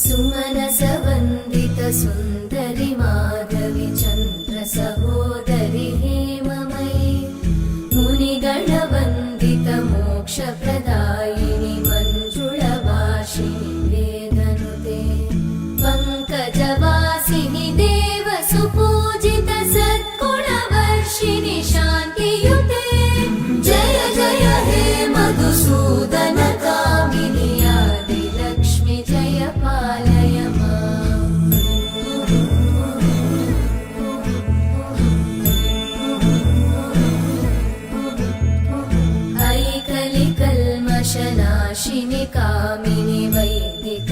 सुमनसवन्दित सुन्दरि माधवि चन्द्र सहोदरि हेममयि मुनिगणवन्दित मोक्षप्रदायिनि मञ्जुळभाषिणि वेदनुते पङ्कजवासिनि देवसुपूजित सद्गुणवर्षिणि शान्तियुते जय जय हे मधुसूदन कामिनि आदिलक्ष्मि जय पालय माम्। ऐकलिकल्मषनाशिनि कामिनि वैदिक